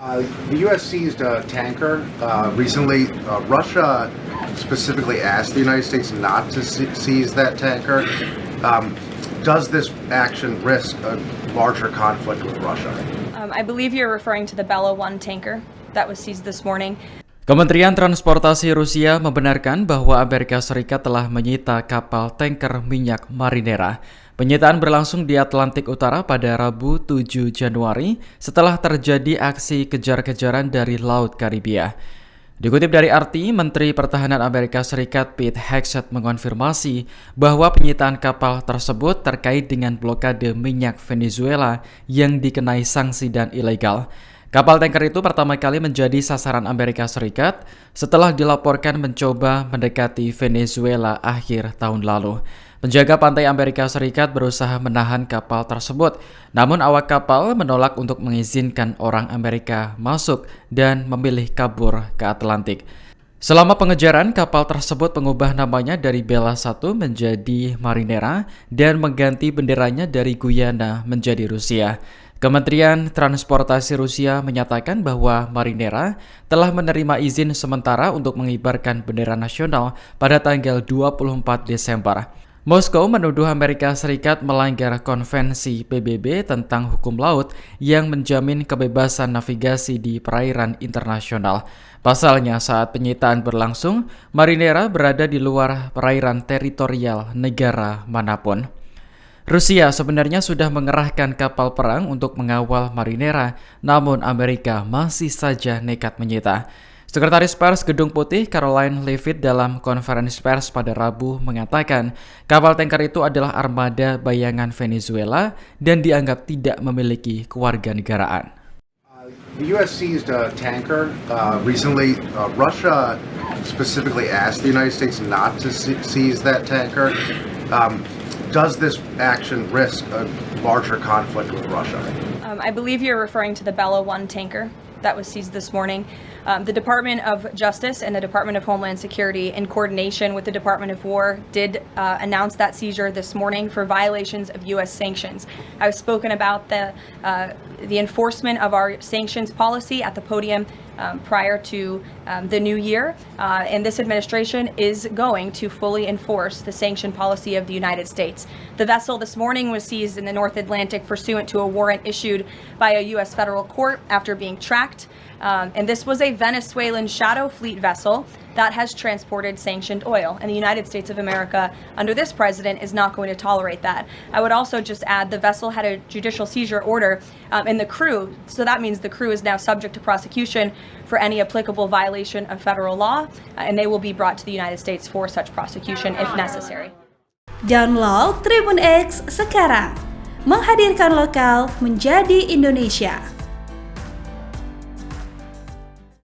The U.S. seized a tanker recently. Russia specifically asked the United States not to seize that tanker. Does this action risk a larger conflict with Russia? I believe you're referring to the Bella 1 tanker that was seized this morning. Kementerian Transportasi Rusia membenarkan bahwa Amerika Serikat telah menyita kapal tanker minyak Marinera. Penyitaan berlangsung di Atlantik Utara pada Rabu 7 Januari setelah terjadi aksi kejar-kejaran dari Laut Karibia. Dikutip dari RT, Menteri Pertahanan Amerika Serikat Pete Hegseth mengonfirmasi bahwa penyitaan kapal tersebut terkait dengan blokade minyak Venezuela yang dikenai sanksi dan ilegal. Kapal tanker itu pertama kali menjadi sasaran Amerika Serikat setelah dilaporkan mencoba mendekati Venezuela akhir tahun lalu. Penjaga pantai Amerika Serikat berusaha menahan kapal tersebut, namun awak kapal menolak untuk mengizinkan orang Amerika masuk dan memilih kabur ke Atlantik. Selama pengejaran, kapal tersebut mengubah namanya dari Bella 1 menjadi Marinera dan mengganti benderanya dari Guyana menjadi Rusia. Kementerian Transportasi Rusia menyatakan bahwa Marinera telah menerima izin sementara untuk mengibarkan bendera nasional pada tanggal 24 Desember. Moskow menuduh Amerika Serikat melanggar konvensi PBB tentang hukum laut yang menjamin kebebasan navigasi di perairan internasional. Pasalnya, saat penyitaan berlangsung, Marinera berada di luar perairan teritorial negara manapun. Rusia sebenarnya sudah mengerahkan kapal perang untuk mengawal Marinera, namun Amerika masih saja nekat menyita. Sekretaris Pers Gedung Putih Caroline Leavitt dalam konferensi pers pada Rabu mengatakan kapal tanker itu adalah armada bayangan Venezuela dan dianggap tidak memiliki kewarganegaraan. The U.S. seized a tanker recently. Russia specifically asked the United States not to seize that tanker. Does this action risk a larger conflict with Russia? I believe you're referring to the Bella 1 tanker that was seized this morning. The Department of Justice and the Department of Homeland Security, in coordination with the Department of War, did announce that seizure this morning for violations of U.S. sanctions. I've spoken about the enforcement of our sanctions policy at the podium prior to the new year, and this administration is going to fully enforce the sanction policy of the United States. The vessel this morning was seized in the North Atlantic pursuant to a warrant issued by a U.S. federal court after being tracked. And this was a Venezuelan shadow fleet vessel that has transported sanctioned oil. And the United States of America, under this president, is not going to tolerate that. I would also just add the vessel had a judicial seizure order in the crew. So that means the crew is now subject to prosecution for any applicable violation of federal law. And they will be brought to the United States for such prosecution if necessary. Download Tribun X sekarang. Menghadirkan lokal menjadi Indonesia.